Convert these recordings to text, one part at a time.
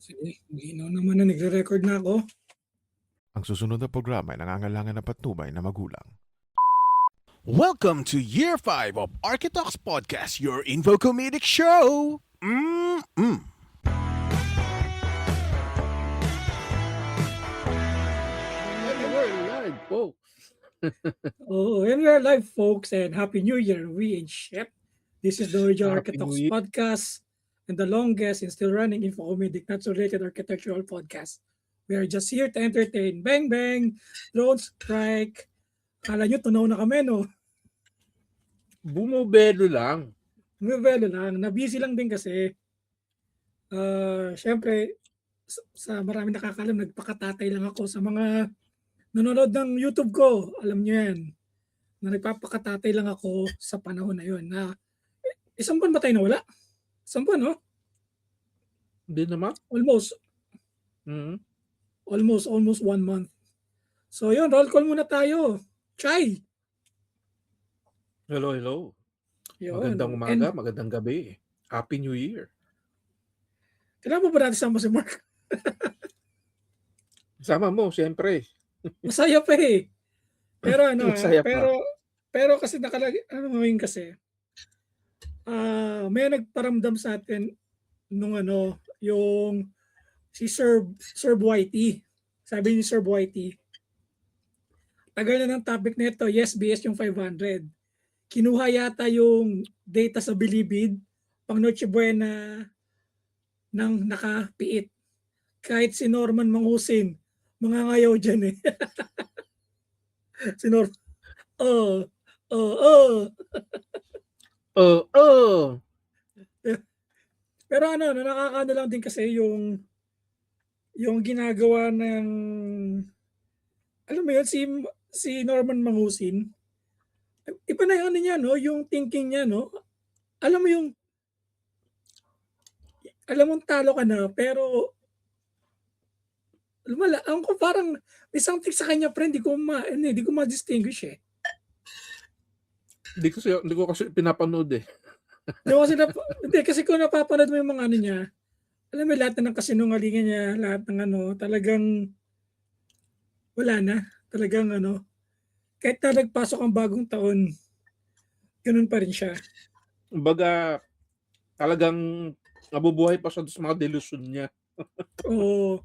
Sige, malinaw naman na nagre-record na ako. Ang susunod na programa ay nangangailangan ng patnubay na magulang. Welcome to Year 5 of Architox Podcast, your info comedic show. We're live, folks. Oh, and we are live, folks, and Happy New Year. We ain't shit. This is the Original Happy Architects New Year. Podcast and the longest and still running info-comedic, not so related architectural podcast. We are just here to entertain. Bang, bang, drone strike. Kala nyo, tunaw na kami, no? Bumubelo lang. Umibelo lang. Nabusy lang din kasi. Siyempre, sa marami nakakalam, nagpakatatay lang ako sa mga nanonood ng YouTube ko. Alam nyo yan. Na nagpapakatatay lang ako sa panahon na yun. Na, isang buwan ba tayo nawala? Isang buwan, no? Hindi naman. Almost. Mhm. Almost 1 month. So yun, roll call muna tayo. Chai! Hello. Yun. Magandang And umaga, magandang gabi. Happy New Year. kailangan mo ba natin sama si Mark? Sama mo, siyempre. Masaya pa eh. Pero ano, Masaya pa. pero kasi nakalagay, ano ngayon kasi, may nagparamdam sa atin nung ano, yung si Sir Whitey. Sabi ni Sir Whitey, tagal na ng topic nito, yes, BS yung 500. Kinuha yata yung data sa Bilibid, pang Noche Buena ng nakapiit. Kahit si Norman Mangusin, mga ngayaw dyan eh. Si Norman, oh. Pero ano, nakakaano lang din kasi yung ginagawa ng, alam mo yun, si Norman Mangusin, iba na yung ano niya, no? Yung thinking niya, no? Alam mo yung, alam mong talo ka na, pero lumala, ang ko parang may something sa kanya, friend, di ko ma-distinguish eh. Hindi ko kasi pinapanood eh. Hindi, kasi kung napapanood mo yung mga ano niya, alam mo lahat na ng kasinungalingan niya, lahat ng ano, talagang wala na. Talagang ano, kahit na nagpasok ang bagong taon, ganun pa rin siya. Kumbaga, talagang nabubuhay pa siya sa mga delusion niya. Oo.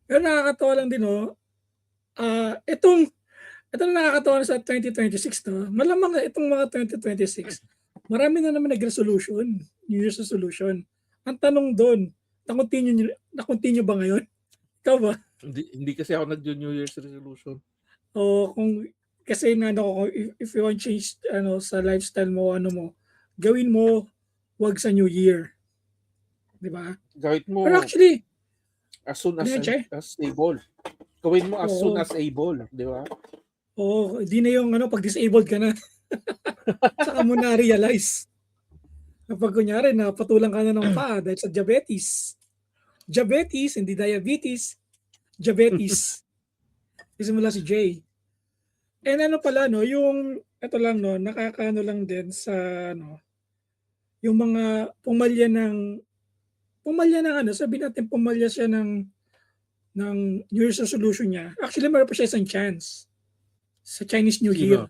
Pero nakakatawa lang din, no? Ito na nakakatawa na sa 2026, no? Malamang na itong mga 2026, marami na naman nag-resolution, New Year's resolution. Ang tanong doon, na-continue ba ngayon? Ikaw ba? Hindi kasi ako nag-New Year's resolution. O kung, kasi na ano, if you want change ano, sa lifestyle mo, ano mo, gawin mo, wag sa New Year. Di ba? Gawin mo Pero actually, as soon ano yan, Chay? as able. Gawin mo as Oo. soon as able, di ba? Di na yung ano, pag disabled ka na. Saka mo na-realize. Kapag kunyari, napatulang ka na ng paa dahil sa diabetes. Diabetes, hindi diabetes. Diabetes. Isimula si Jay. And ano pala, no, yung, ito lang, no, nakakaano lang din sa, ano, yung mga pumalya ng ano, sabi natin pumalya siya ng New Year's resolution niya. Actually, meron pa siya isang chance sa Chinese New Sino? Year.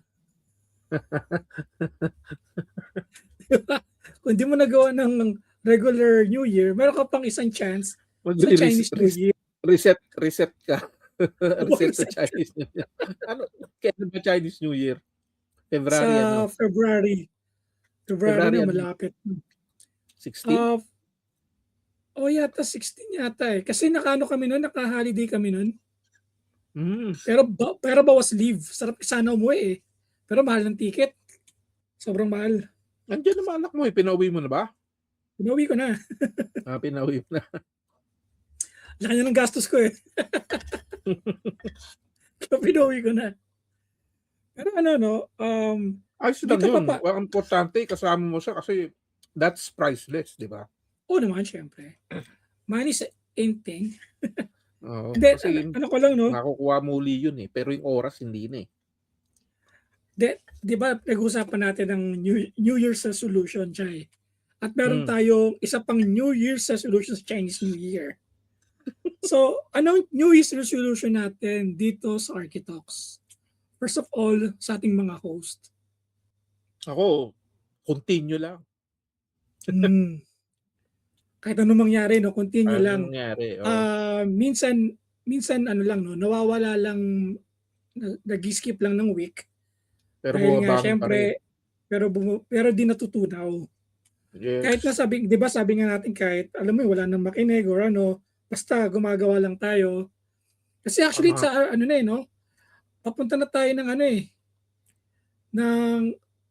Kung di mo nagawa ng regular New Year, meron ka pang isang chance sa Chinese New Year. Reset ka. Reset sa Reset. Chinese New Year. Ano? Kailan ba Chinese New Year? Sa February, ano? February February, na ano? malapit. 16? Yata 16 yata eh. Kasi kami noon, naka-holiday kami noon. Mm. Pero bawas leave. Sarap sana umuwi eh. Pero mahal ng ticket. Sobrang mahal. Andiyan naman anak mo eh. Pinauwi mo na ba? Pinauwi ko na. Pinauwi mo na. Laki na ng gastos ko eh. Kaya pinauwi ko na. Pero ano, no? Ayos lang Dito yun. pa. Ang importante, kasama mo siya kasi that's priceless, di ba? Oo naman, syempre. Money is ain't thing. Oo. Hindi, Kasi ano ko lang, no? makukuha muli yun eh. Pero yung oras, hindi na eh. Di ba, nag-usapan natin ng New Year's resolution, Chay? At meron Hmm. tayong isa pang New Year's resolution sa Chinese New Year. So, anong New Year's resolution natin dito sa Architalks? First of all, sa ating mga host. Ako, continue lang. Hmm. Kahit ano mangyari, no, continue Ano lang. nangyari? Oo. Minsan ano lang, no, nawawala lang, nag-skip lang ng week. Pero Dahil nga, bumabangon pa rin. syempre, pero di natutunaw. Kahit na Yes. di ba sabi nga natin, kahit alam mo wala nang makinig or ano, basta gumagawa lang tayo. Kasi actually Aha. sa ano na no, papunta na tayo ng ano ng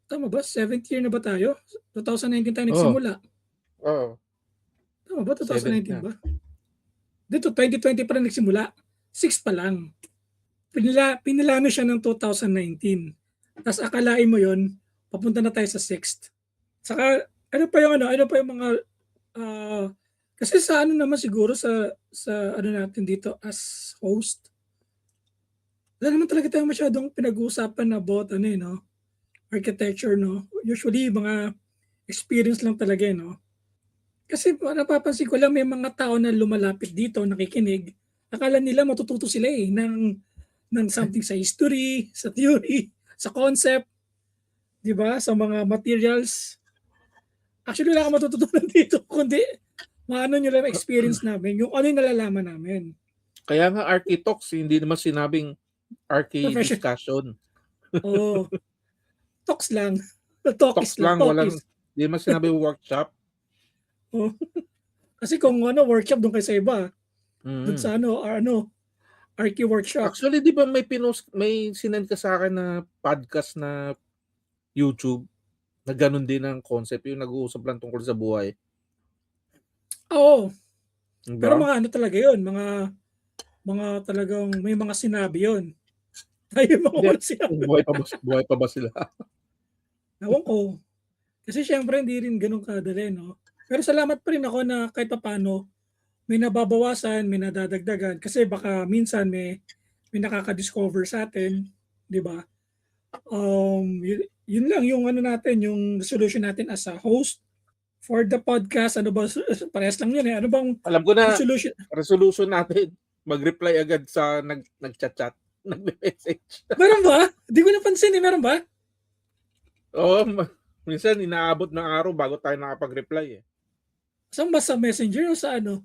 tama ba? 7th year na ba tayo? 2019 tayo Oo. nagsimula. Oo. Tama ba? 7th 2019 na. ba? Dito 2020 pa lang nagsimula. 6 pa lang. Pinilano siya ng 2019. Tapos akalain mo yon, papunta na tayo sa 6th. Saka ano pa yung mga kasi sa ano naman siguro sa ano natin dito as host. Wala naman talaga tayo masyadong pinag-uusapan about no, architecture, no. Usually mga experience lang talaga, no. Kasi napapansin ko lang may mga tao na lumalapit dito, nakikinig. Akala nila matututo sila ng something sa history, sa theory, sa concept, 'di ba? Sa mga materials. Actually, wala kang matututunan dito kundi maano nyo lang experience namin, yung ano yung nalalaman namin. Kaya nga Architox, hindi naman sinabing Profession. Archi-discussion. Oo. Talks lang. Talks lang, walang, Talkies. hindi naman sinabing workshop. Oh. Kasi kung workshop doon kayo sa iba, doon sa Archi workshop. Actually, di ba may sinend ka sa akin na podcast na YouTube na ganun din ang concept, yung nag-uusap lang tungkol sa buhay. Oo. Diba? Pero mga ano talaga yun, mga talagang may mga sinabi yun. Tayo mga Hindi, wala sinabi. buhay pa ba sila? Ewan ko. Kasi syempre hindi rin ganun kadali, no? Pero salamat pa rin ako na kahit paano may nababawasan, may nadadagdagan. Kasi baka minsan may nakaka-discover sa atin, di ba? Yun lang yung ano natin, yung resolution natin as a host for the podcast. Ano ba? Parehas lang yun eh. Ano bang Alam ko na, resolution natin, mag-reply agad sa nag-chat, nag-message. Meron ba? Di ko napansin eh. Meron ba? Oo, minsan inaabot ng araw bago tayo nakapag-reply eh. Saan ba? Sa Messenger o sa ano?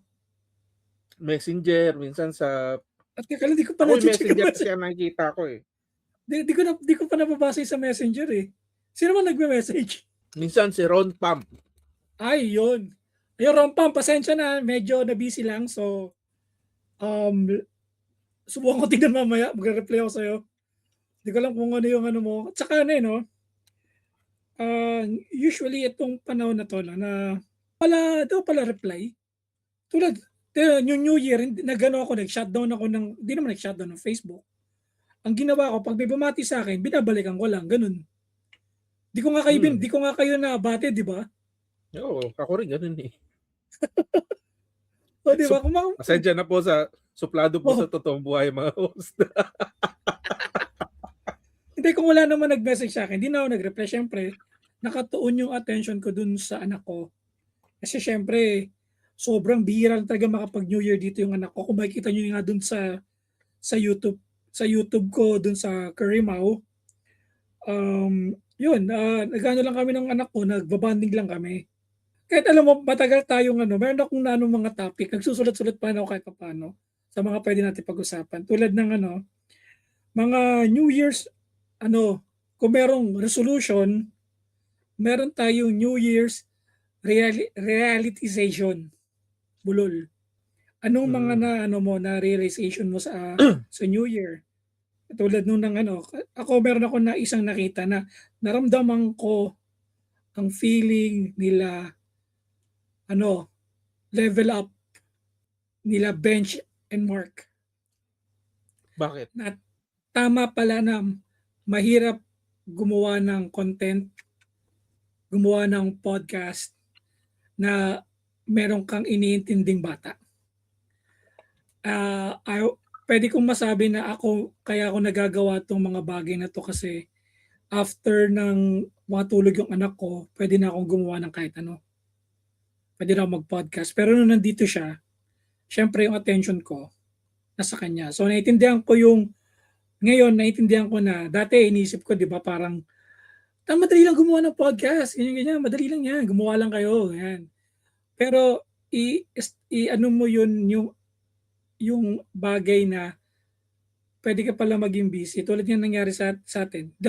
Messenger, minsan sa... At kaya di ko pa Ako yung na-check Messenger kasi ang nakikita ko eh. Di ko pa nababasa sa Messenger eh. Sino man nagme-message? Minsan si Ron Pam. Ay, yun. Ayun, Rompam, pasensya na. Medyo na-busy lang. So, subukan ko tingnan mamaya. Magre-reply ako sa'yo. Hindi ko alam kung ano yung ano mo. At saka no? Usually itong panahon na to na pala reply. Tulad, yung New Year, nag-ano ako, nag-shutdown ako hindi naman nag-shutdown ng Facebook. Ang ginawa ko, pag may bumati sa akin, binabalikan ko lang, ganun. Di ko nga kayo nabati, di ba? Oo, ako rin ganun eh. O, di ba? Pasensya na po sa suplado po sa totoong buhay mga host. Hindi, kung wala naman nag-message sa akin, hindi na ako nag-reply. Siyempre, nakatuon yung attention ko dun sa anak ko. Kasi siyempre, sobrang bihira talaga makapag-New Year dito yung anak ko. Kung makikita nyo nga dun sa YouTube ko, dun sa Karimau, yun, nagano lang kami ng anak ko, nagbabanding lang kami. Kahit alam mo, matagal tayong meron akong mga topic, nagsusulat-sulat pa ako kahit paano sa mga pwede natin pag-usapan. Tulad ng mga New Year's, kung merong resolution, meron tayong New Year's realization. Bulol. Anong mga na realization mo sa New Year? Tulad nung ako meron ako na isang nakita na naramdaman ko ang feeling nila level up nila Bench and Mark. Bakit? Na tama pala na mahirap gumawa ng content, gumawa ng podcast na meron kang iniintinding bata. Pwede kong masabi na kaya ako nagagawa itong mga bagay na to kasi after ng matulog yung anak ko, pwede na akong gumawa ng kahit ano. pwede na ako mag-podcast. Pero nung nandito siya, syempre yung attention ko nasa kanya. So naiintindihan ko ngayon naiintindihan ko na dati iniisip ko, di ba, parang madali lang gumawa ng podcast, ganyan, madali lang yan, gumawa lang kayo, yan. Pero ano mo yun, yung bagay na pwede ka pala maging busy. Tulad yung nangyari sa atin. Di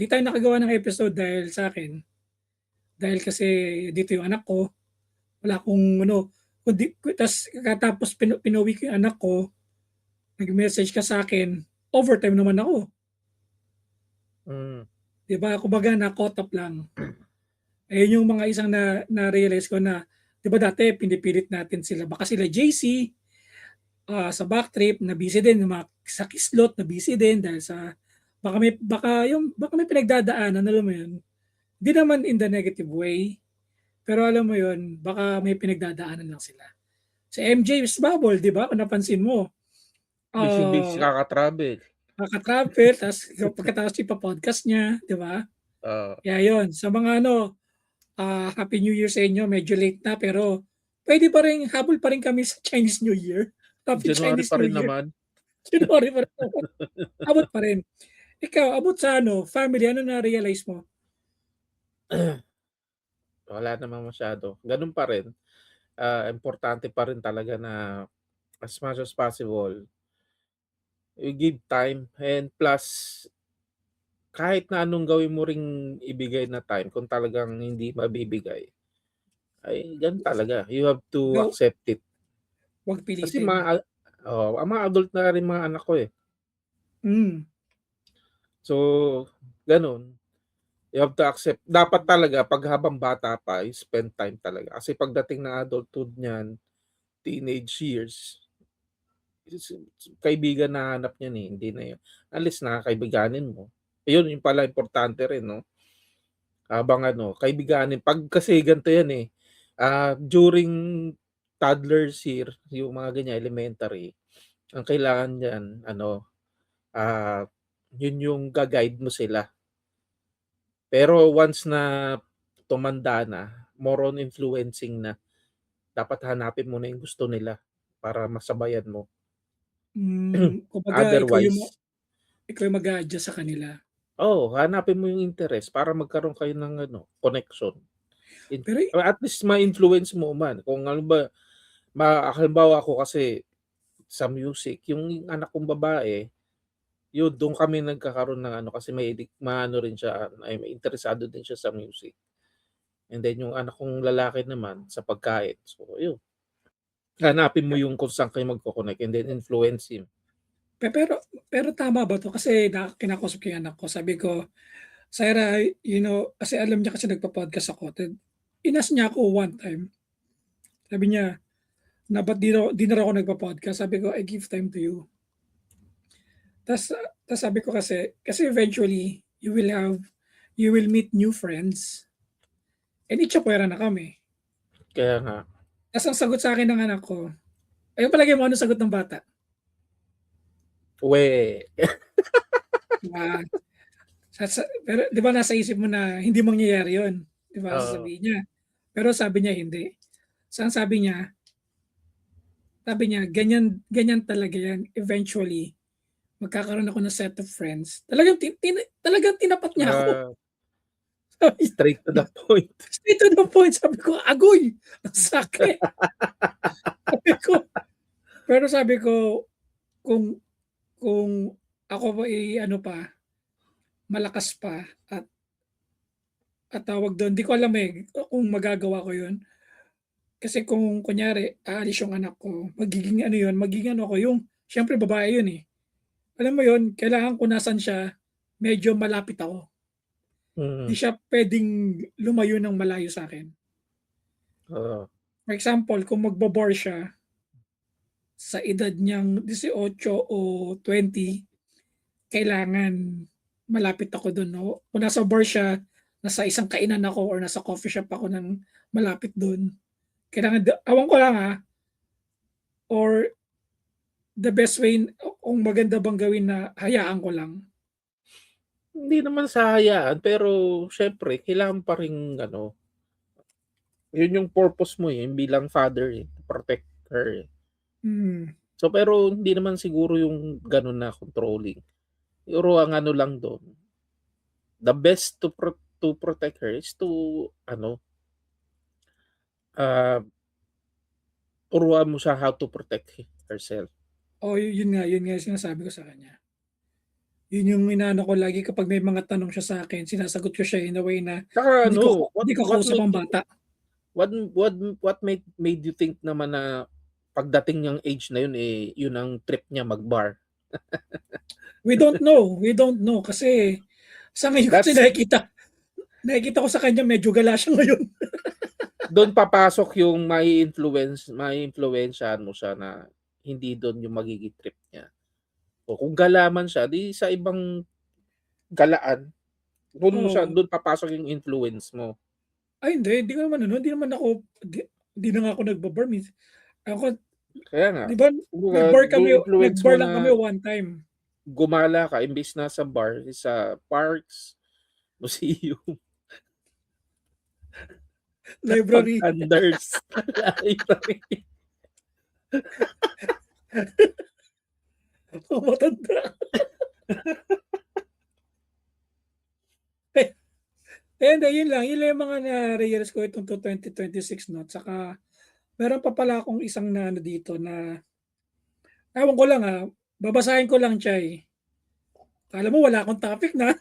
tayo nakagawa ng episode dahil sa akin. Dahil kasi dito yung anak ko. Wala akong tapos katapos pinuwi ko yung anak ko, nag-message ka sa akin, overtime naman ako. Diba? Kumbaga na-caught up lang. Ayun yung mga isang na-realize ko na, diba dati pinipilit natin sila. Baka sila JC, sa backtrip na busy din, sa kislot na busy din dahil sa baka may pinagdadaanan, alam mo yun. Hindi naman in the negative way, pero alam mo yun, baka may pinagdadaanan lang sila. Si MJ is Bubble, di ba? Kung napansin mo. Busy kaka-travel. Kaka-travel, tapos pagkatapos ipa-podcast niya, di ba? Kaya yun, sa mga Happy New Year sa inyo, medyo late na, pero pwede pa rin, habol pa rin kami sa Chinese New Year. Happy January Chinese pa rin New Year. naman. January pa rin naman. Abot pa rin. Ikaw, abot sa family, ano na-realize mo? Wala naman masyado. Ganun pa rin. Importante pa rin talaga na as much as possible, you give time, and plus, kahit na anong gawin mo ring ibigay na time, kung talagang hindi mabibigay, ay ganun talaga. You have to No. accept it. Huwag Kasi pilitin. mga adult na rin mga anak ko eh. So, ganun. You have to accept. Dapat talaga, pag habang bata pa, you spend time talaga. Kasi pagdating ng adulthood niyan, teenage years, kaibigan na hanap niyan eh. Hindi na yun. At least nakakaibiganin mo. Yun, yung pala importante rin, no? Habang kaibiganin. Pag kasi ganito yan eh. During toddlers year, yung mga ganyan, elementary, ang kailangan yan, yun yung ga-guide mo sila. Pero once na tumanda na, more on influencing na, dapat hanapin mo na yung gusto nila para masabayan mo. Kumbaga, Otherwise, ikaw yung mag-a-adjust sa kanila. hanapin mo yung interest para magkaroon kayo ng connection. Pero At least ma-influence mo man. Kung halimbawa ako kasi sa music, yung anak kong babae, yun, doon kami nagkakaroon ng kasi may rin siya, may interesado din siya sa music. And then yung anak kong lalaki naman sa pagkain. So, yun. Hanapin mo yung kung saan kayo magko-connect and then influence him. pero tama ba to? Kasi kinakausap ko yung anak ko. Sabi ko, Sarah, kasi alam niya kasi nagpa-podcast ako. Inas niya ako one time. Sabi niya, na ba't di na ako nagpa-podcast? Sabi ko, I give time to you. Tas sabi ko kasi eventually, you will meet new friends. And itchapwera na kami. Kaya nga. Tas ang sagot sa akin ng anak ko, ayun palagi mo, ano sagot ng bata? Pero di ba nasa isip mo na hindi mangyayari yun? Di ba sasabihin niya? Pero sabi niya hindi. Saan sabi niya, ganyan talaga yan. Eventually, magkakaroon ako ng set of friends. Talagang tinapat niya ako. Straight to the point. Straight to the point. Sabi ko, agoy! Ang sakit. Sabi ko, kung ako pa malakas pa at tawag doon, di ko alam kung magagawa ko yun. Kasi kung kunyari, aalis yung anak ko, magiging ako yung, syempre babae yun eh. Alam mo yun, kailangan ko nasan siya, medyo malapit ako. Di siya pwedeng lumayo ng malayo sa akin. For example, kung magbabar siya, sa edad niyang 18 o 20, kailangan malapit ako doon. No? Kung nasa bar siya, nasa isang kainan ako or nasa coffee shop ako ng malapit doon. Kailangan, awan ko lang or the best way, kung maganda bang gawin na hayaan ko lang. Hindi naman sa hayaan, pero syempre, kailangan pa rin Yun yung purpose mo yung bilang father to protect her. Hmm. So pero hindi naman siguro yung ganun na controlling. Siguro ang ano lang doon, the best to protect her is to ano, uh, turuan mo siya how to protect herself. Yun nga yung sinasabi ko sa kanya. Yun yung inaano ko lagi kapag may mga tanong siya sa akin, sinasagot ko siya in a way na Saka ano, hindi ko kausap ang bata. what made you think naman na pagdating niyang age na yun yun ang trip niya mag-bar? We don't know kasi sa ngayon kasi That's nakikita ko sa kanya medyo gala siya ngayon. doon papasok yung mai-influensyahan mo siya na hindi doon yung magiging trip niya. O kung gala man siya, di sa ibang galaan, doon papasok yung influence mo. Ay hindi ko naman hindi naman ako hindi na nga ako nagba-bar minsan. Ako, Kaya nga, 'di ba, kumbaga, yung influence mo nag-bar lang na kami one time. gumala ka imbis na sa bar, sa parks, museum, Library. pag-unders, library. Matanda. Yun lang yung mga na-realize ko itong 2026 no. Saka meron pa pala akong isang na ano dito na ewan ko lang babasahin ko lang Chay. Akala mo wala akong topic na.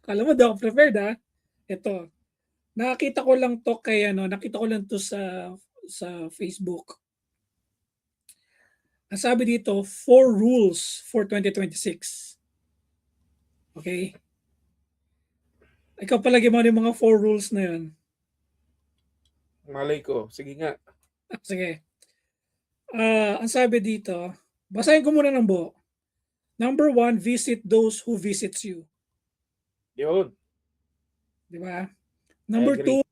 Akala mo di ako prepared Ito. Nakita ko lang to sa Facebook. Ang sabi dito, 4 rules for 2026. Okay? Ikaw palagi mo yung mga 4 rules na yun. Malay ko. Sige nga. Sige. Ang sabi dito, basahin ko muna ng buo. Number 1, visit those who visits you. Yun. Di ba? Number I agree. 2,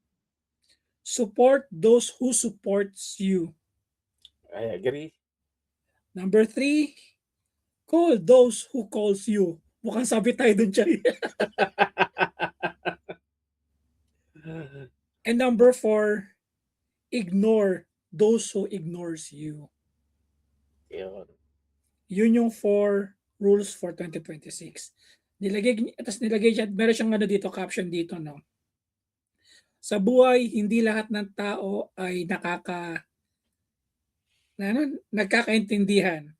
support those who supports you. I agree. Number 3, call those who calls you. Mukhang sabi tayo dun, Chay. And number 4, ignore those who ignores you. Yun. Yun yung 4 rules for 2026. Nilagay siya, meron siyang dito, caption dito, no? Sa buhay, hindi lahat ng tao ay nagkakaintindihan.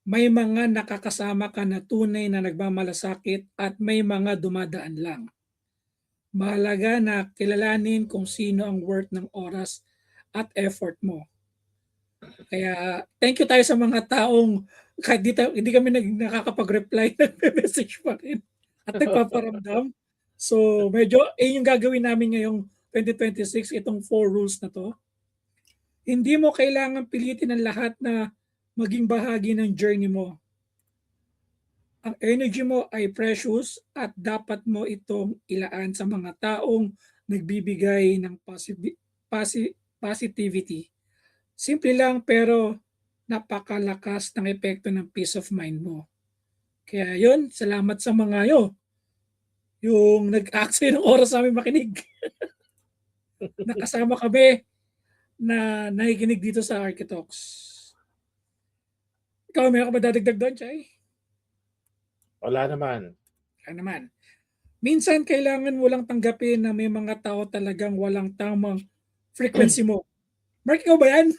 May mga nakakasama ka na tunay na nagmamalasakit at may mga dumadaan lang. Mahalaga na kilalanin kung sino ang worth ng oras at effort mo. Kaya thank you tayo sa mga taong kahit hindi kami nakakapag-reply, nag-message pa rin at nagpaparamdam. So medyo yung gagawin namin ngayong 2026, itong 4 rules na to. Hindi mo kailangan pilitin ang lahat na maging bahagi ng journey mo. Ang energy mo ay precious at dapat mo itong ilaan sa mga taong nagbibigay ng positivity. Simple lang pero napakalakas ng epekto ng peace of mind mo. Kaya yun, salamat sa mga yung nag-aksay ng oras sa aming makinig. Nakasama kami na nakikinig dito sa Architalks. Ikaw, meron ka ba dadagdag doon, Chay? Wala naman. Minsan, kailangan mo lang tanggapin na may mga tao talagang walang tamang frequency mo. Mark, ikaw ba yan?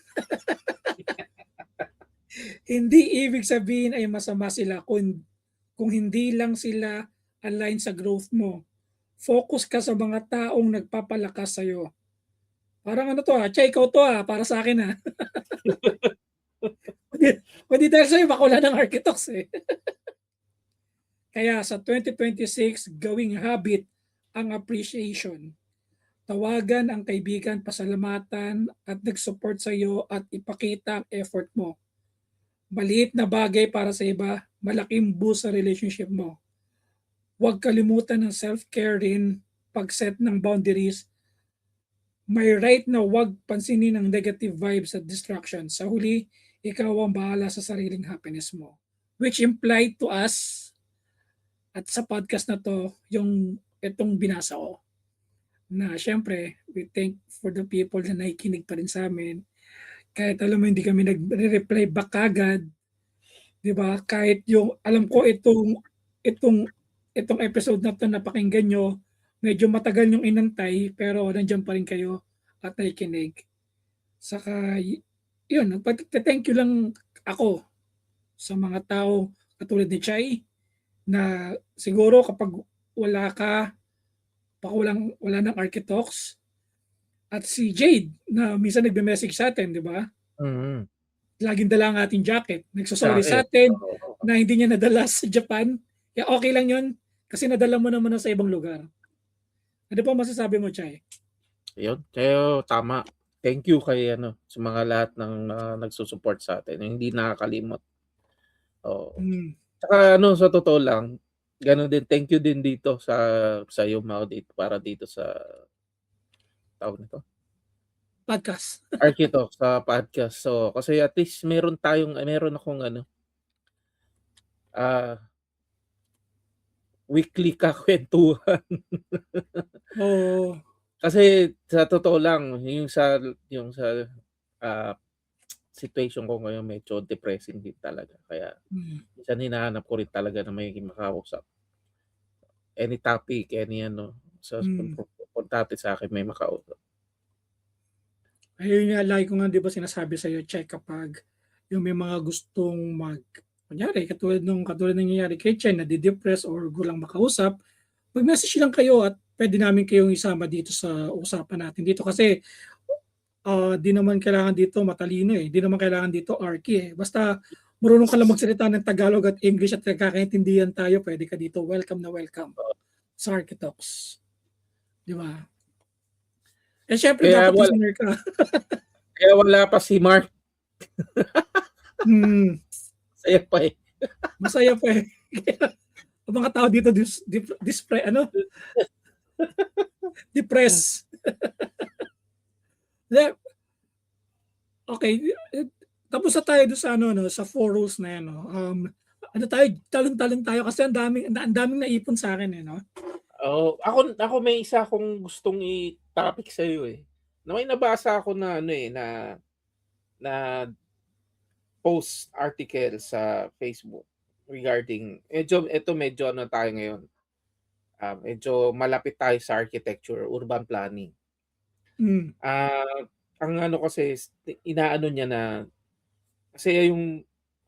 Hindi ibig sabihin ay masama sila kung hindi lang sila align sa growth mo. Focus ka sa mga taong nagpapalakas sa'yo. Parang Chay, ikaw to para sa akin Pwede dahil sa'yo, baka wala ng Architalks Kaya sa 2026, gawing habit ang appreciation. Tawagan ang kaibigan, pasalamatan at nag-support sa iyo at ipakita ang effort mo. Maliit na bagay para sa iba, malaking boost sa relationship mo. Huwag kalimutan ng self-care rin, pag-set ng boundaries. May right na huwag pansinin ang negative vibes at distractions. Sa huli, ikaw ang bahala sa sariling happiness mo. Which implied to us at sa podcast na to, yung itong binasa ko. na siyempre, we thank for the people na nakikinig pa rin sa amin. Kahit alam mo, hindi kami nagre-reply back agad. Di ba? Kahit yung, alam ko itong, itong episode na to napakinggan nyo, medyo matagal yung inantay, pero nandiyan pa rin kayo at nakikinig. Saka, yun, thank you lang ako sa mga tao katulad ni Chai, na siguro kapag wala ka, wala ng Architox, at si Jade na minsan nagbe-message sa atin, di ba? Mhm. Laging dala ang ating jacket. Nagsasorry sa Jacket. atin Oo. na hindi niya nadala sa Japan. Kaya okay lang yun kasi nadala mo naman na sa ibang lugar. Ano pa masasabi mo, Chay? Yun. Kaya tama. Thank you kay sa mga lahat ng nagsusupport sa atin. Hindi nakakalimot. Oo. Hmm. Tsaka sa totoo lang, ganun din, thank you din dito sa iyo, Mau, dito para dito sa tawag nito. Podcast. Archito sa podcast. So, kasi at least meron akong weekly kakwentuhan. Oo. Kasi sa totoo lang, yung sa ah, situation ko ngayon medyo depressing din talaga. Kaya minsan hinahanap ko rin talaga na may makausap. Any topic, sa importante sa akin may makausap. Ayun nga, lagi ko nga, di ba sinasabi sa iyo, check kapag yung may mga gustong kunyari, katulad nangyayari kay Chen, na di-depress or gulang makausap, mag-message lang kayo at pwede namin kayong isama dito sa usapan natin dito. Kasi di naman kailangan dito matalino eh. Di naman kailangan dito arky eh. Basta marunong ka lang magsalita ng Tagalog at English at nagkakaintindihan tayo, pwede ka dito. Welcome na welcome sa Architox. Di ba? Eh syempre Kaya dapat listener ka. Kaya wala pa si Mark. Saya pa eh. Masaya pa eh. Ang mga tao dito depress. Okay, tapos na tayo doon sa sa 4 rules na yan, no. Talon-talon tayo kasi ang daming naipon sa akin eh, no. Oh, ako may isa akong gustong i-topic sa iyo eh. Na may nabasa ako na na post article sa Facebook regarding medyo tayo ngayon. Medyo malapit tayo sa architecture, urban planning. Ang kasi inaano niya na kasi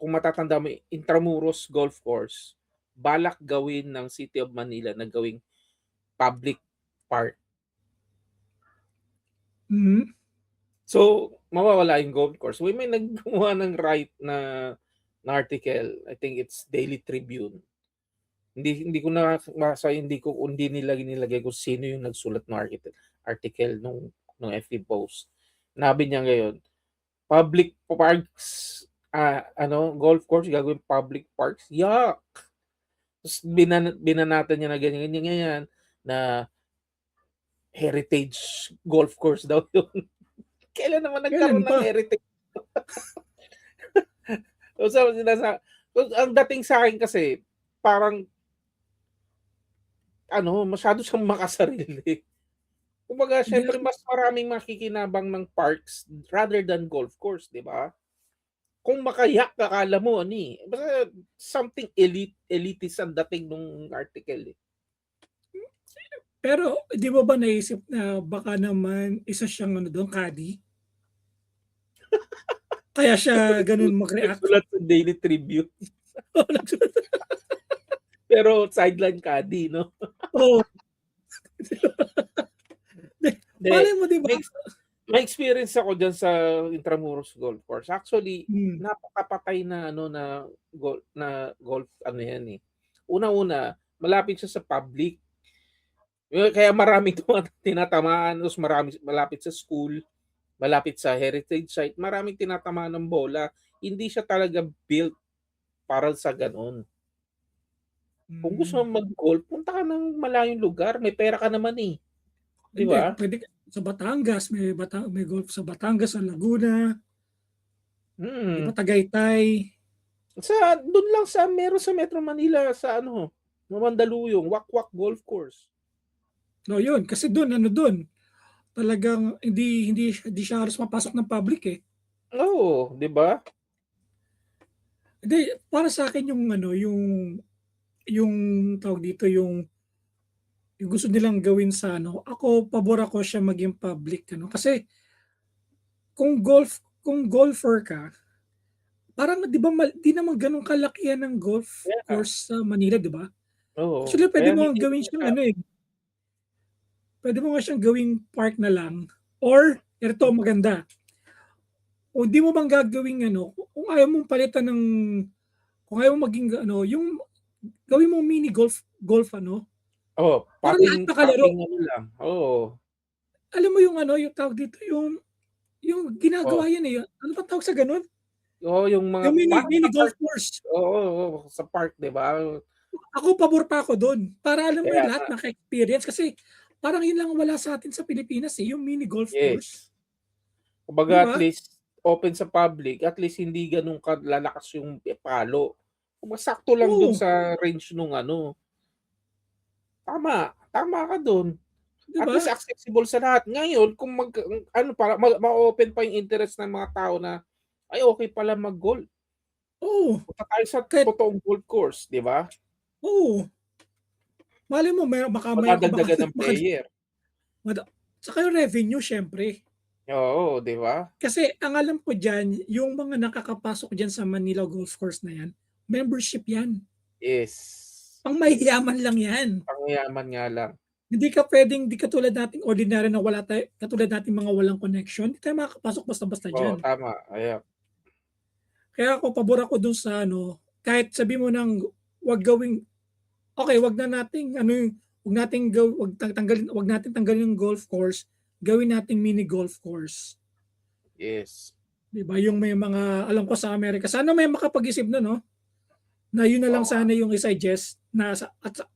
kung matatanda mo, Intramuros Golf Course balak gawin ng City of Manila na gawing public park. So, mawawala yung golf course. May naggumawa ng na article. I think it's Daily Tribune. Hindi ko hindi nilagay kung sino yung nagsulat ng article nung FB post. Nabi niya ngayon, public parks, golf course gagawin public parks. Yuck! Tapos binanatan niya na ganyan na heritage golf course daw yun. Kailan naman nagkaroon ng heritage? So, ang dating sa akin kasi, parang, masyado siyang makasarili. Kumbaga, syempre, mas maraming makikinabang ng parks rather than golf course, di ba? Kung makayak, akala mo, basta something elitist ang dating nung article eh. Pero di mo ba naisip na baka naman isa siyang doon, Kadi? Kaya siya ganun mag-react. Nagsulat sa Daily Tribune. Pero sideline Kadi, no? Oo. Malay mo, di ba? May experience ako dyan sa Intramuros Golf Course. Actually, napakapatay na golf yan eh. Una-una, malapit siya sa public. Kaya marami tinatamaan, tapos malapit sa school, malapit sa heritage site, maraming tinatamaan ng bola. Hindi siya talaga built para sa ganun. Kung gusto mo mag-golf, punta ka ng malayong lugar, may pera ka naman eh. Di ba? Pwede sa Batangas, may golf sa Batangas, sa Laguna, diba, Tagaytay. Doon lang meron sa Metro Manila sa Mandaluyong, Wakwak Golf Course. No, yun. Kasi doon, talagang hindi siya halos mapasok ng public eh. Oo, 'di ba? Hindi, para sa akin yung yung tawag dito, yung gusto nilang gawin sa ako pabor ako siya maging public kasi kung golfer ka, parang 'di ba 'di naman gano'n kalakihan ng golf Kaya nga, course sa Manila, 'di ba? oo. Actually, Kaya puwede mo ngang hindi gawin nila siyang puwede mo nga siyang gawing park na lang or ito maganda, o di mo bang gagawing kung ayaw mong palitan kung ayaw mong maging yung gawin mong mini golf golf Oo, para lahat makalaro. packing ano lang, oo. Alam mo yung tawag dito, yung ginagawa Oh, yan, ano bang tawag sa gano'n? oo, yung mga Yung mini parang mini sa golf park, course. oo, oo, sa park 'di ba? Ako pabor pa ako dun, para alam mo Kaya yung nga, lahat naka-experience kasi parang yun lang wala sa atin sa Pilipinas, yung mini golf course, yes. 'di Kumbaga at ba? least open sa public, at least hindi gano'n kalalakas yung palo. Kumbaga sakto lang dun Oo, sa range nung ano, tama, tama ka dun. 'di At ba? least accessible sa lahat. Ngayon kung ano para ma-open pa yung interest ng mga tao na, ay okey pala mag-golf. Oo, Punta tayo sa kahit totoong golf course, 'di ba? oo, malay mo baka mayro'n ka baka Madadagdagan ng baka player. mada tsaka yung revenue siyempre. Oo, 'di ba? Kasi ang alam ko diyan, yung mga nakakapasok diyan sa Manila Golf Course na 'yan, membership 'yan. Yes. Pangmayayaman lang 'yan. Pangyayaman nga lang. Hindi ka puwedeng 'di katulad nating ordinaryo na katulad nating mga walang connection, hindi tayo makakapasok basta-basta Oo, diyan. tama, ayan. Kaya ako pabor ako dun sa kahit sabihin mo ng 'wag gawing okey, 'wag na nating wag nating tanggalin yung golf course, gawin nating mini golf course. Yes. 'Di ba, yung may mga alam ko sa Amerika, sana may makapag-isip nun 'no, na yun na lang Oo nga. sana yung i-suggest na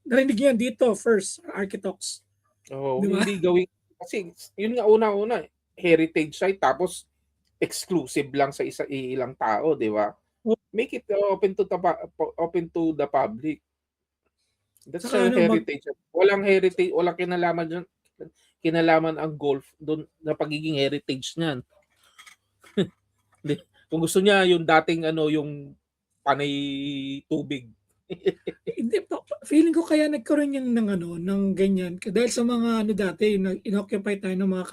narinig niyo yan dito first, Architox, Oo, 'di ba? hindi gawing kasi yun nga unang-una, heritage site tapos exclusive lang sa iilang tao, 'di ba? O Make it open to the public. That's saka a ano heritage. Walang heritage, walang kinalaman diyan, kinalaman ang golf dun na pagiging heritage niyan. Di kung gusto niya yung dating ano, yung panay tubig. hindi feeling ko kaya nagkaroon yan ng ganyan dahil sa mga dati na inoccupy tayo ng mga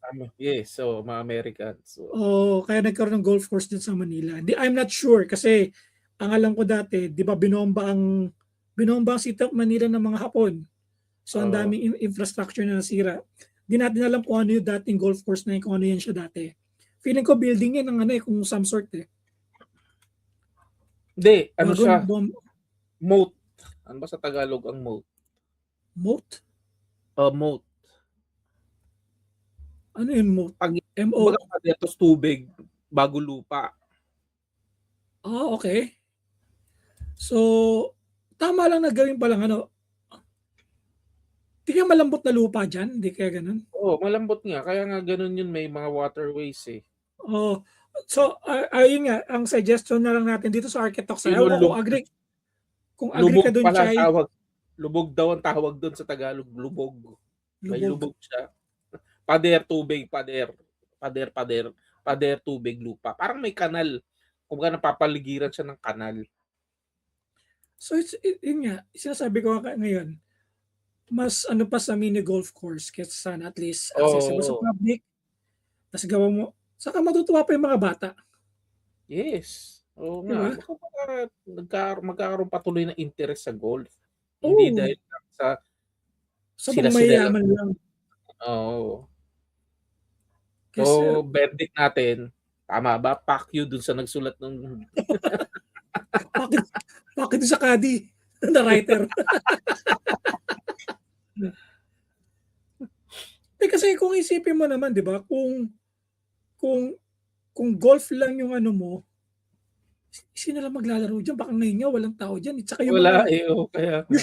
Tama, yes, so mga Americans. So, kaya nagkaroon ng golf course din sa Manila. I'm not sure kasi ang alam ko dati, 'di ba binomba ang City of Manila ng mga Hapon. So ang oo. daming infrastructure na nasira. Di natin alam kung ano yung dating golf course na yun, kung ano yan siya dati. Feeling ko building yan ng kung some sort Hindi, ano Bago siya, bomb moat. Ano ba sa Tagalog ang moat? moat. Moat. Ano yung moat? Pag M-O. kumbaga padetos tubig bago lupa. Okay. So, tama lang na gawin palang di kaya malambot na lupa dyan, hindi kaya ganun. Oo, malambot nga kaya nga gano'n yun, may mga waterways, eh. Oh, so, ayun nga, ang suggestion na lang natin dito sa Architox, Yun ewan ko yung kung agree ka lubog dun, pala ang Chay, tawag. Lubog daw ang tawag dun sa Tagalog, lubog. May lubog. lubog siya. Pader tubig, pader. Pader, pader. Pader tubig, lupa. Parang may kanal. Kumbaga napapaligiran siya ng kanal. So, yun nga, sinasabi ko ngayon, mas pa sa mini golf course kaysa sana at least accessible sa Oo, public, tas gawa mo saka matutuwa pa yung mga bata, yes. Oo 'di nga. ba? Kumbaga magkakaroon patuloy ng interest sa golf. Hindi Oo, dahil lang sa sa sila-sila lang. pangmayayaman lang. Oo. Kasi So, verdict natin, tama ba? Fuck you dun sa nagsulat ng bakit bakit sa caddy na writer. Kasi kung isipin mo naman 'di ba, kung kung golf lang yung mo, sino lang maglalaro diyan, baka ngayon nga walang tao diyan, tsaka yung wala, mga eh, oo, kaya nga.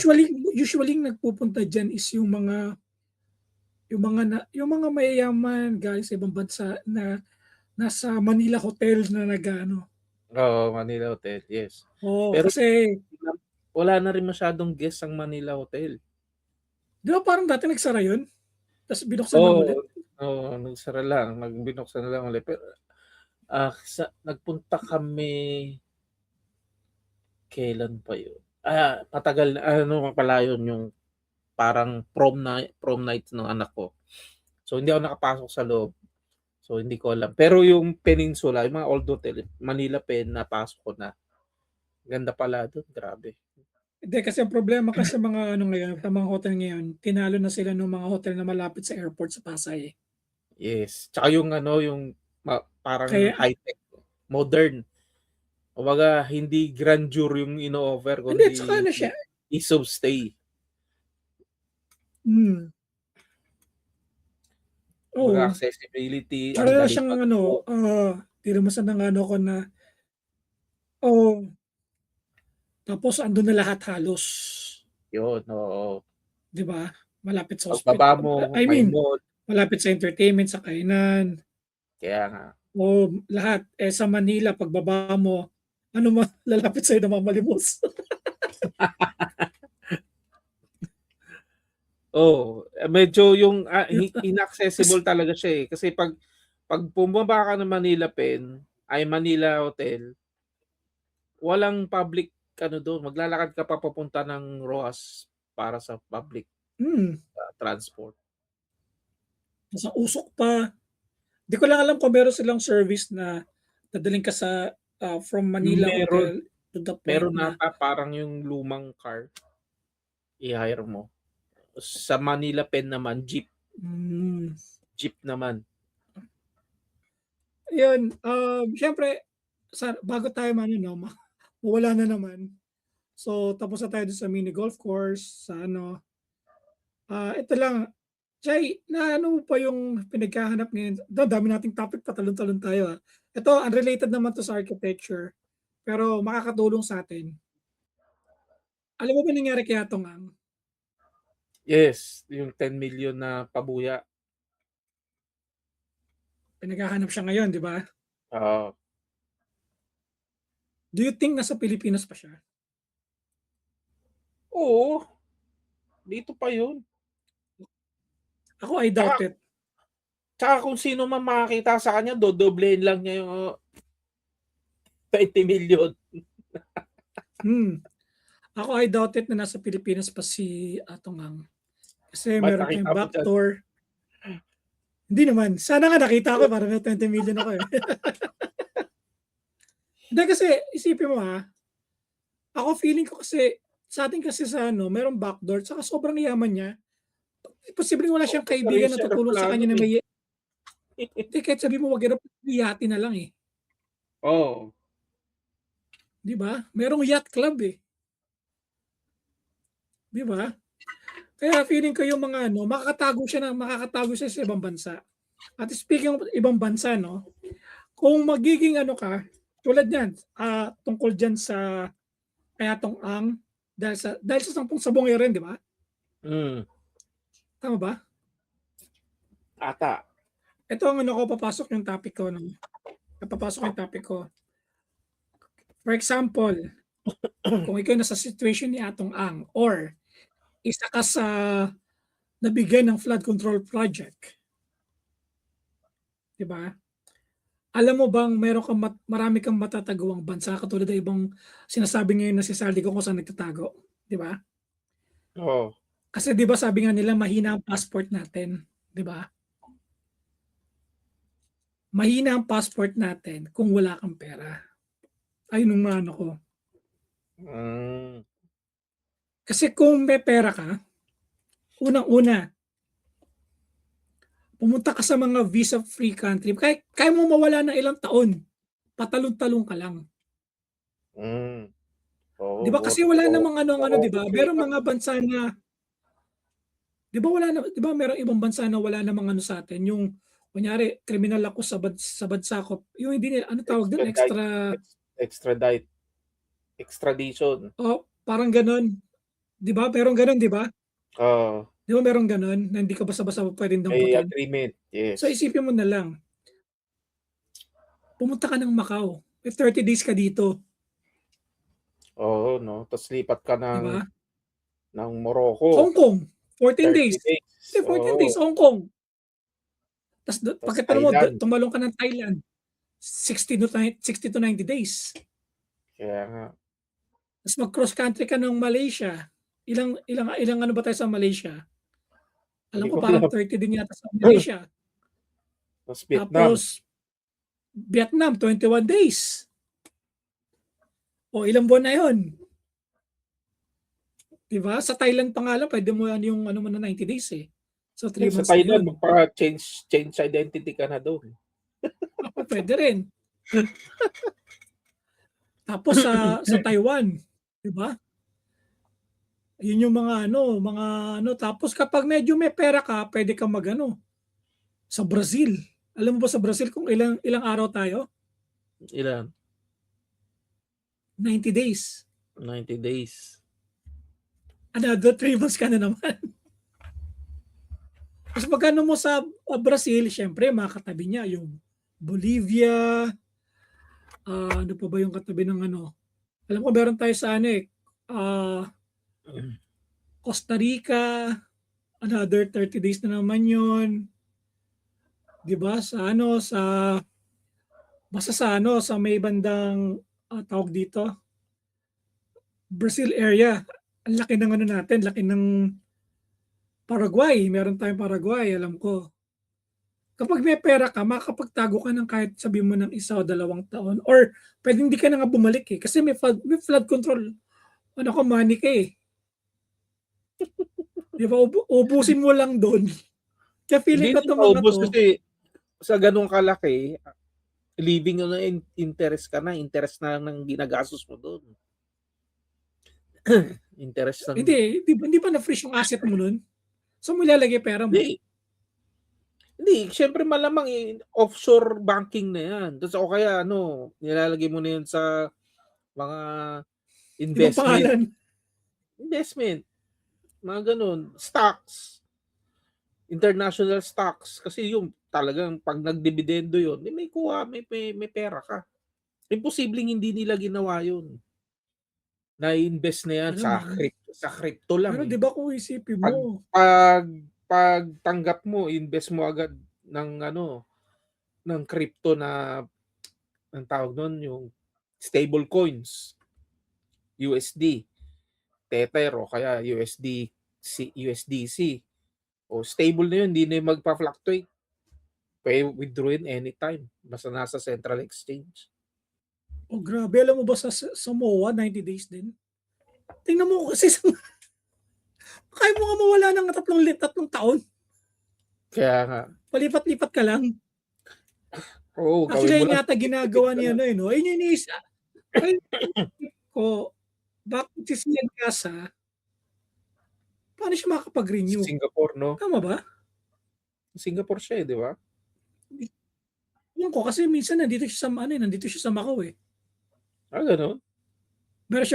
usually nagpupunta diyan is yung mga mayayaman galing sa ibang bansa na nasa Manila hotel na Oo, Manila Hotel, yes. oo, Pero kasi wala na rin masyadong guest ang Manila Hotel. Di ba parang dati nagsara yun? Tapos binuksan lang ulit? Oo, nagsara lang, binuksan na lang ulit. Pero, nagpunta kami, kailan pa yun? Matagal na, pala yun, yung parang prom night ng anak ko. So, hindi ako nakapasok sa loob. So, hindi ko alam. Pero yung Peninsula, yung mga old hotel, Manila Pen, napasok ko na. Ganda pala doon, grabe. Hindi, kasi ang problema kasi sa mga ano ngayon, sa mga hotel ngayon, tinalo na sila ng mga hotel na malapit sa airport sa Pasay. Yes. Tsaka yung yung parang Kaya, high-tech, modern. Kumbaga, hindi grandeur yung ino-offer, hindi, kundi tsaka ano siya, ease of stay. Kumbaga, oo, accessibility, ang para dali siyang ano, mag-book. tinamusan ng ano ko na, oh, tapos andun na lahat halos, Yun, oo. di ba? Malapit sa Pagbaba hospital. mo, I may mean, mall. malapit sa entertainment, sa kainan, Kaya nga. o lahat. Sa Manila, pagbaba mo, ano ma, lalapit sa'yo na mamalimos. Medyo yung inaccessible talaga siya eh. Kasi pag bumaba ka ng Manila Pen, ay Manila Hotel, walang public doon. Maglalakad ka pa papunta ng ROAS para sa public transport. Sa usok pa. Di ko lang alam kung meron silang service na dadaling ka sa from Manila Hotel to the point Meron na parang yung lumang car, i-hire mo. Sa Manila Pen naman, jeep. Jeep naman. yun, syempre, bago tayo mawala na naman. So, tapos na tayo sa mini golf course, sa ano. Ito lang, Chay, na ano pa yung pinagkahanap ngayon? Dami nating topic, patalon-talon tayo. Ito, unrelated naman to sa architecture, pero makakatulong sa atin. Alam mo ba nangyari kay Atong Ang? Yes, yung 10 million na pabuya. Pinaghahanap siya ngayon, di ba? Oo. Do you think nasa Pilipinas pa siya? Oo. Dito pa yun. Ako, I doubt it. Tsaka kung sino man makakita sa kanya, dodoblehin lang niya yung 20 million. Ako, I doubt it na nasa Pilipinas pa si Atong Ang. Kasi Ba't meron tayong nakita mo backdoor. Hindi naman. Sana nga nakita ko para may 20 million ako eh. Hindi kasi, isipin mo ako feeling ko kasi, sa atin kasi sa merong backdoor, saka sobrang yaman niya. Posibleng wala siyang kaibigan na tutulong sa kanya na may... Hindi, kahit sabi mo, wag yati na lang eh. Oo. Di ba? Merong yacht club eh. Di ba? Kaya feeling ko yung mga makakatago siya sa ibang bansa. At speaking of ibang bansa, kung magiging ka, tulad niyan, tungkol diyan sa kaya Atong Ang, dahil sa 10 sabong rin, di ba? Tama ba? Ata. Ito ang papasok yung topic ko. For example, kung ikaw nasa situation ni Atong Ang or isa ka sa nabigyan ng flood control project, di ba? Alam mo bang marami kang matatagawang bansa katulad ng ibang sinasabi ngayon na si Saldi kung saan nagtatago, di ba? Oo. Kasi di ba sabi nga nila mahina ang passport natin, di ba? Mahina ang passport natin kung wala kang pera. Ayun ang ano ko. Kasi kung may pera ka, unang-una, pumunta ka sa mga visa-free country, kaya mo mawala ng ilang taon, patalong-talong ka lang. Di ba kasi wala namang di ba? Merong mga bansa na, di ba merong ibang bansa na wala namang sa atin, yung kunyari, criminal ako sa bansa ko, yung hindi nila, tawag doon? Extradition. Parang ganon. Di ba? Merong ganon, di ba? Oo. Di ba merong ganon na hindi ka basta-basta pwedeng May damputin? agreement, yes. So isipin mo na lang, pumunta ka ng Macau, 30 days ka dito. Oo, no? Tapos lipat ka Di ba? ng Morocco. Hong Kong, 14 30 days. days. Hindi, 14 days, Oo. Hong Kong. Tapos Tas pagkatapos mo, Thailand. tumalon ka ng Thailand, 60 to 90 days. Kaya nga. Tapos mag-cross country ka ng Malaysia. Ilang ano ba tayo sa Malaysia? Alam Hindi ko ko parang alam. 30 din yata sa Malaysia. Tas Vietnam. Tapos Vietnam, 21 days. O ilang buwan na yun? Diba? Sa Thailand pa nga lang, pwede mo yan yung ano mo na 90 days eh. So 3 Sa months na Thailand, yun. magpa-change identity ka na doon. Ako, pwede rin. Tapos sa Taiwan, diba? Yun yung mga ano. Tapos kapag medyo may pera ka, pwede ka magano sa Brazil. Alam mo ba sa Brazil kung ilang araw tayo? Ilan? 90 days. 90 days. Another 3 months ka na naman. Tapos pag ano mo sa Brazil, syempre makakatabi niya yung Bolivia, ano pa ba yung katabi ng ano? Alam ko meron tayo sa ano Costa Rica, another 30 days na naman yun. 'Di ba? Basta sa may bandang tawag dito, Brazil area. Ang laki ng ano natin, laki ng Paraguay. Meron tayong Paraguay, alam ko. Kapag may pera ka, makakapagtago ka ng kahit sabihin mo ng 1 o 2 taon. Or pwede hindi ka na nga bumalik eh. Kasi may flood control. Ano ka, money ka eh. Di ba? Ubusin mo lang doon. Kaya feeling Hindi ko itong na mga maubos to, kasi sa ganung kalaki, living na interest ka na. Interest na lang ng ginagastos mo doon. Interest lang. hindi ba na-freeze yung asset mo nun? So mo ilalagay pera mo? Hindi, syempre malamang offshore banking na yan. Tapos o kaya nilalagay mo na yan sa mga Ibang pangalan. investment. Mga ganun. Stocks. International stocks. Kasi yung talagang pag nagdividendo yun, may kuha, may pera ka. Imposibleng hindi nila ginawa yun. Na-invest na yan sa crypto lang. Pero di ba kung isipin mo, Pag tanggap mo, invest mo agad ng crypto na ang tawag nun, yung stable coins, USD, Tether o kaya USDC. O stable na yun, hindi na yung magpa-fluctuate. Pwede withdraw yun anytime. Basta nasa central exchange. oh grabe, alam mo ba sa MOA, 90 days din? Tingnan mo kasi kaya mo nga mawala ng 3 taon. Kaya nga. Palipat-lipat ka lang. Oo, Actually, gawin mo yun lang. yata ginagawa niya no? Ayun yung ko, bakit si Sian Casa, paano siya makakapag-renew? Singapore, no? Tama ba? Singapore siya di ba? Yun ko, kasi minsan nandito siya sa Macau eh. Gano'n? Meron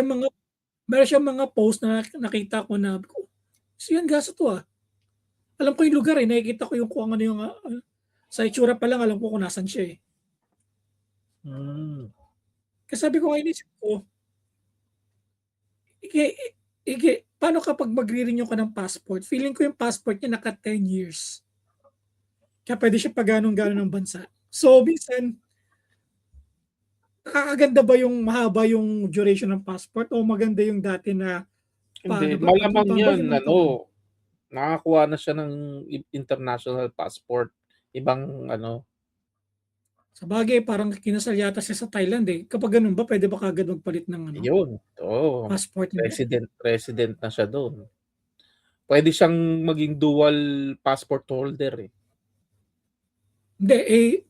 siyang mga post na nakita ko na, Sian Casa to ah. Alam ko yung lugar eh, nakikita ko yung kung ano yung, sa itsura pa lang, alam ko kung nasan siya eh. Kasi sabi ko, inisip ko, paano kapag magre-renew ka ng passport? Feeling ko yung passport niya naka 10 years. Kaya pwede siya pag-ganong-ganon ng bansa. So, minsan, nakakaganda ba yung mahaba yung duration ng passport o maganda yung dati na Hindi, ba? malamang yan, Limang taon. nakakuha na siya ng international passport. Ibang Sa bagay, parang kinasal yata siya sa Thailand eh. Kapag ganun ba, pwede ba kagad magpalit ng yun. Oo. passport niya? Resident na siya doon. Pwede siyang maging dual passport holder eh. Hindi,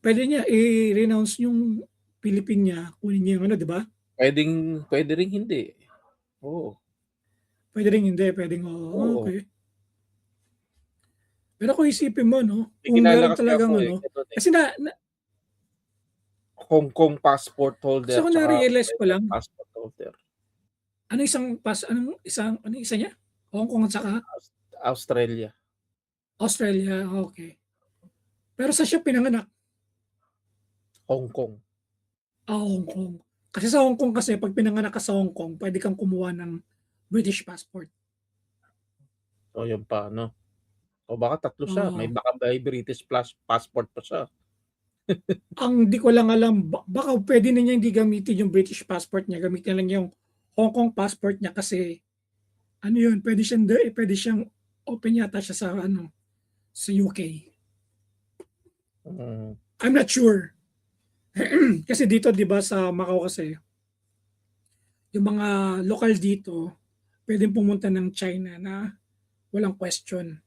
pwede niya i-renounce yung Philippine niya, kunin niya yung di ba? Pwede rin hindi. Oo. Pwede rin hindi, pwedeng Oo. okay. Pero kung isipin mo, May kung kilala meron kasi talagang ako kasi Hong Kong passport holder so, na-realize ko lang, passport holder. ano isa niya? Hong Kong at saka Australia. Australia, okay. Pero sa siya pinanganak? Hong Kong. Hong Kong. Kasi sa Hong Kong kasi, pag pinanganak ka sa Hong Kong, pwede kang kumuha ng British passport. O yun pa, ano? O baka 3 siya. Oo. Baka may British plus passport pa siya. Ang di ko lang alam, baka pwede na niya hindi gamitin yung British passport niya, gamitin lang yung Hong Kong passport niya kasi ano yun, pwede siyang open yata siya sa sa UK. Mm. I'm not sure. Kasi dito 'di ba sa Macau kasi yung mga lokal dito pwedeng pumunta ng China na walang question.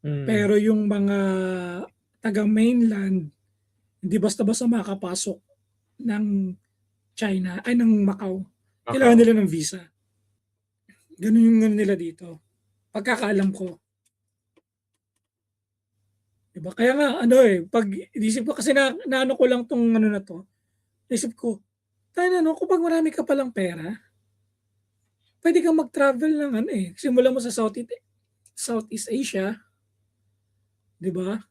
Mm. Pero yung mga taga mainland hindi basta-basta makakapasok ng China ay ng Macau. Kailangan Macau. nila ng visa. Ganun yung ano nila dito. Pagkakaalam ko. Diba? Kaya nga, pag isip ko, kasi naano ko lang tong ano na to, isip ko, tayo na, no, kapag marami ka palang pera, pwede kang mag-travel ng simula mo sa Southeast Asia, di ba?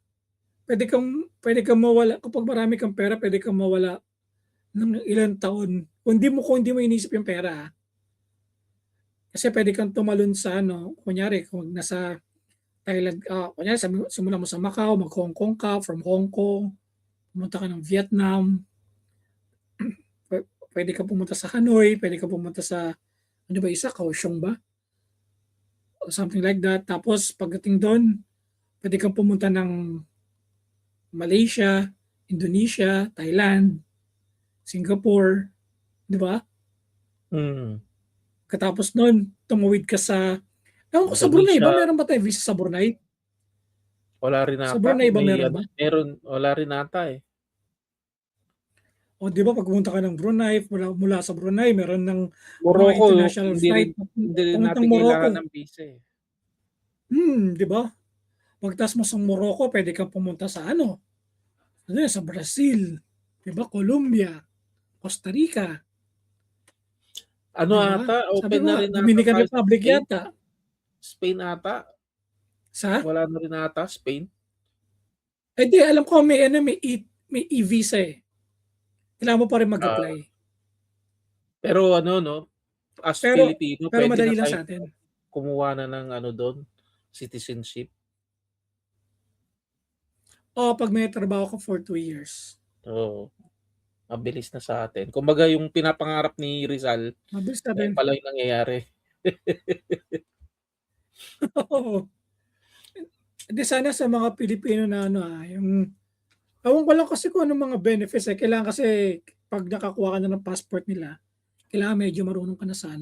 Pwede kang mawala, kapag marami kang pera, pwede kang mawala ng ilang taon. Kung hindi mo inisip yung pera, ha? Kasi pwede kang tumalon sa kunyari, kung nasa Thailand, kunyari, simula mo sa Macau, mag-Hong Kong ka, from Hong Kong, pumunta ka ng Vietnam, pwede ka pumunta sa Hanoi, pwede ka pumunta sa, ano ba isa, Kaohsiung ba? O something like that. Tapos, pagdating doon, pwede kang pumunta ng Malaysia, Indonesia, Thailand, Singapore, di ba? Mm. Katapos noon, tumawid ka ewan ko sa Brunei Indonesia. ba? Meron ba tayo visa sa Brunei? Wala rin Sa ata. Brunei ba meron ba? Wala rin ata eh. O di ba pag pumunta ka ng Brunei, mula sa Brunei, meron ng mga Morocco, international flight hindi rin papuntang natin kailangan Morocco. ng visa eh. Di ba? Pagtas mo sa Morocco, pwede kang pumunta sa sa Brazil, di ba? Colombia, Costa Rica, Ano di ba? ata, Sabi open ko na nga, rin ata Dominican tayo sa Republic Spain. yata. Spain ata. Sa? Wala na rin ata, Spain. Di, alam ko may e-visa eh. Kailangan mo pa rin mag-apply. Pero no, as Pero, Filipino, pero pwede madali na lang tayo sa atin. kumuha na ng doon, citizenship. Pag may trabaho ka for 2 years. So, mabilis na sa atin. Kumbaga yung pinapangarap ni Rizal, Mabilis na ngayon rin. pala yung nangyayari. Oo. Di sana sa mga Pilipino na yung ewan ko lang kasi kung anong mga benefits eh. Kailangan kasi pag nakakuha ka na ng passport nila, kailangan medyo marunong ka na sa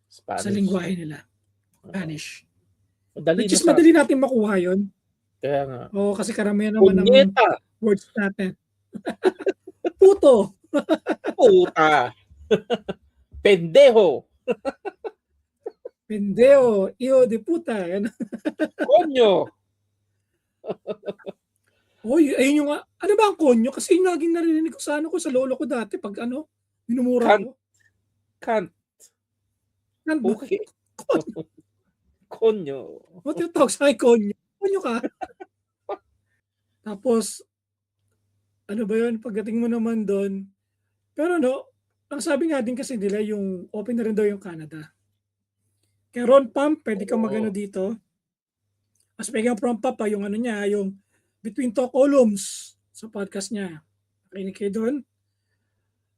Spanish. lingwahe nila. Spanish. Madali Which na is sa madali natin makuha yun. Kaya nga. Oo, kasi karamihan naman ng Punyeta! words natin. Puto. Puta! Pendejo! Pendeo. Iyo de puta. Yan. Konyo! Oy, ayun yung ano ba ang konyo? Kasi yung laging narinig ko sa sa lolo ko dati pag minumura ko. Kant. Ano ba? Okay. Konyo. O tinatawag sa akin konyo. Konyo ka. Tapos, ano ba yun? Pagdating mo naman doon, pero ang sabi nga din kasi nila yung open na rin daw yung Canada. Kaya Ron Pump, pwede kang magano dito. Mas speaking from Pump, yung niya, yung Between Talk Columns sa podcast niya. Nakinig kayo doon.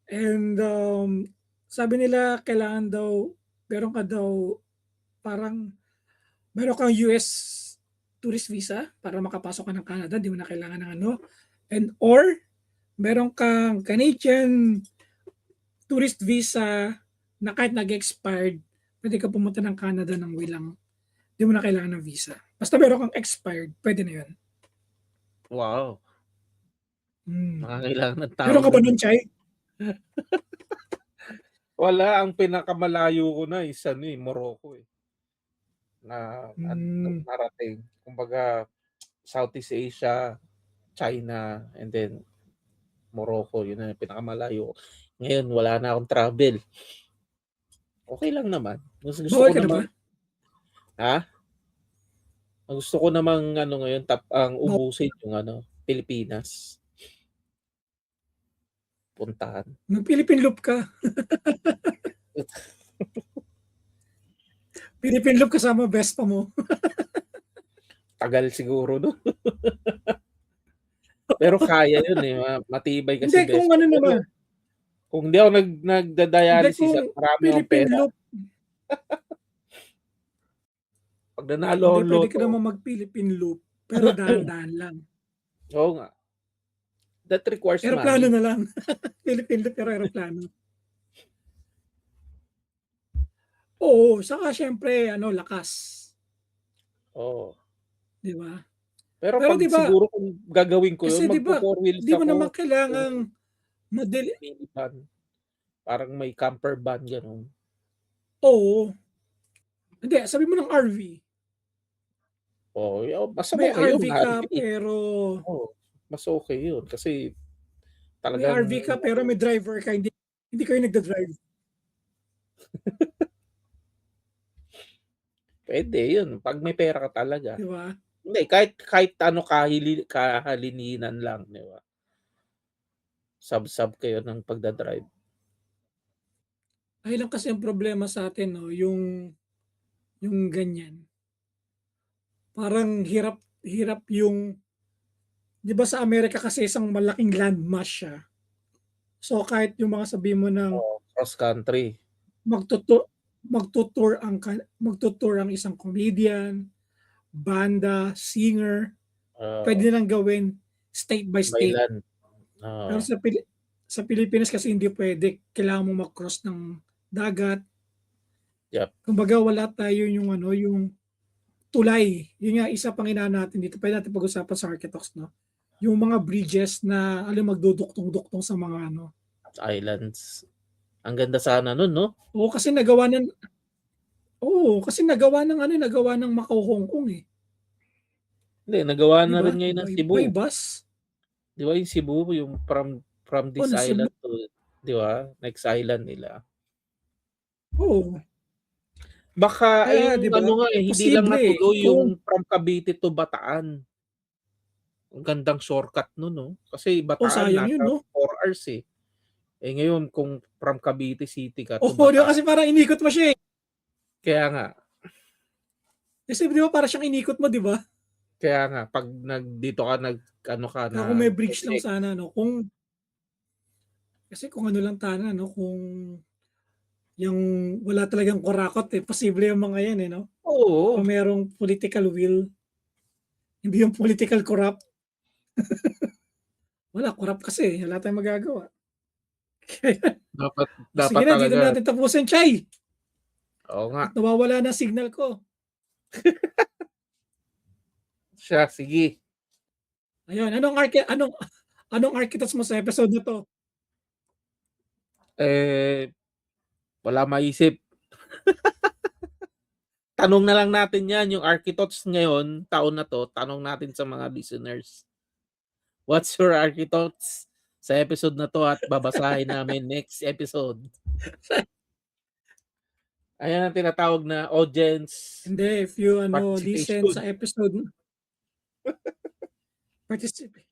And sabi nila, kailangan daw, meron kang US tourist visa para makapasok ka ng Canada. Di mo na kailangan ng or meron kang Canadian tourist visa na kahit nag-expired, pwede ka pumunta ng Canada ng wilang. Di mo na kailangan ng visa. Basta meron kang expired, pwede na yun. Wow. Nakakailangan ng tao. Meron ka ba nun, Chay? Wala, ang pinakamalayo ko na is Morocco eh. Narating. Kumbaga, Southeast Asia, China, and then Morocco, yun na yung pinakamalayo. Ngayon, wala na akong travel. Okay lang naman. Gusto ko naman. Ha? Gusto ko namang ngayon ang ubusin yung Pilipinas. Puntahan. Mag-Philippine loop ka. Philippine Loop kasama Vespa mo. Tagal siguro, no? Pero kaya yun eh. Matibay kasi Hindi, kung Vespa. ano Pero naman. kung di ako Hindi, nagda-dialysis kung at marami akong Philippine pera, Loop. pag nanalo Hindi, akong pwede ka loto, naman mag-Philippine Loop. Pero dahan-dahan lang. oo nga. That requires Aeroplano money. na lang. Philippine Loop pero aeroplano. Oo, saka syempre, lakas. Oo. Di ba? Pero Pero pag di ba, siguro kung gagawin ko kasi yun, di ba, magpo-four wheels di mo naman ako, kailangang madali. minivan. Parang may camper van, gano'n. Oo. Hindi, sabi mo ng RV. Oo, basta May okay yun, RV ka RV. pero Oo, mas okay yun kasi may talagang RV ka pero may driver ka, hindi kayo nagda-drive. pwede yun, pag may pera ka talaga. Di ba? Hindi, kahit ano kahalininan lang, di ba? Sub kayo ng pagdadrive. Ay lang kasi ang problema sa atin, no, yung ganyan. Parang hirap yung, di ba sa Amerika kasi isang malaking landmass siya. So kahit yung mga sabi mo ng Cross country. magtutour magtutour ang isang comedian, banda, singer, pwede nilang gawin state by By state. land. Pero sa Pilipinas kasi hindi pwede. Kailangan mo mag-cross ng dagat. Yep. Kumbaga wala tayo yung yung tulay. Yun nga isa pang natin dito. Pwede natin pag-usapan sa Architox, no? Yung mga bridges na magduduktong-duktong sa mga Islands. Ang ganda sana nun, no? Oo, kasi nagawa ng Macau, Hong Kong eh. Hindi, nagawa na Diba? rin ngayon ng Cebu. By bus. Di ba yung Cebu, yung from this ng Cebu. island to, di ba? Next island nila. Oo. Baka Kaya, yung diba? nga hindi lang Posible natuloy eh. yung from Cavite to Bataan. Ang gandang shortcut nun, no? Kasi Bataan sayang yun, no? 4 hours eh. Eh ngayon kung from Cavite City ka to Diba? Bataan. Kasi parang inikot mo siya eh. Kaya nga. Kasi di ba parang siyang inikot mo, di ba? Kaya nga, pag dito ka Kung may bridge lang sana, no? Kasi kung lang tana, no? Kung yung wala talagang kurakot eh. Posible yung mga yan eh, no? Oo. Kung merong political will. Hindi yung political corrupt. Wala, corrupt kasi. Wala tayong magagawa. Dapat Sige na, talaga. dito natin tapusin, Chay. Oo nga. At nawawala na signal ko. Siya, sige. Ayun, anong architects mo sa episode na to? Wala maisip. Tanong na lang natin yan, yung architects ngayon, taon na to, tanong natin sa mga listeners. What's your architects sa episode na to at babasahin namin next episode. Ayan ang tinatawag na audience. Hindi, if you Participation. listen sa episode participate.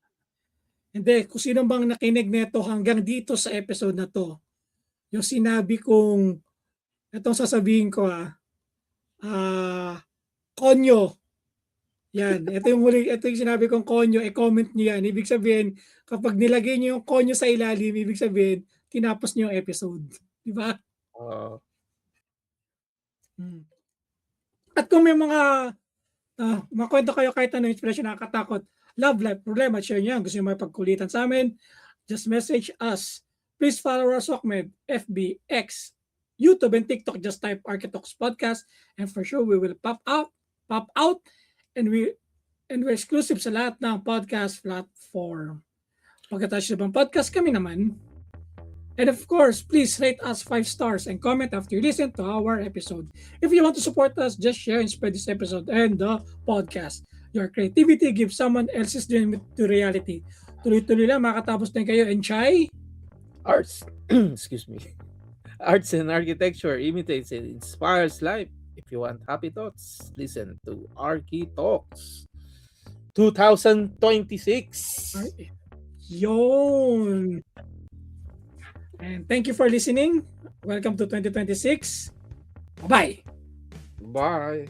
Hindi, kung sino bang nakinig nito hanggang dito sa episode na to, yung sinabi kong, itong sasabihin ko konyo. Yan, ito yung sinabi kong konyo, comment niyo yan. Ibig sabihin, kapag nilagay niyo yung konyo sa ilalim, ibig sabihin, tinapos niyo yung episode. Di ba? At kung may mga kwento kayo kahit ano, inspiration, nakakatakot, love life, problema, share niyo yan. Gusto niyo may pagkulitan sa amin, just message us. Please follow our SOCMED, FB, X, YouTube, and TikTok. Just type Architox Podcast, and for sure we will pop out, and we're exclusive sa lahat ng podcast platform. Pagkatapos ng podcast, kami naman. And of course, please rate us 5 stars and comment after you listen to our episode. If you want to support us, just share and spread this episode and the podcast. Your creativity gives someone else's dream to reality. Tuloy-tuloy lang, makatapos din kayo. And Chai? Arts, excuse me. Arts and architecture imitates and inspires life. If you want happy thoughts, listen to Architox 2026. Yun. And thank you for listening. Welcome to 2026. Bye-bye. Bye.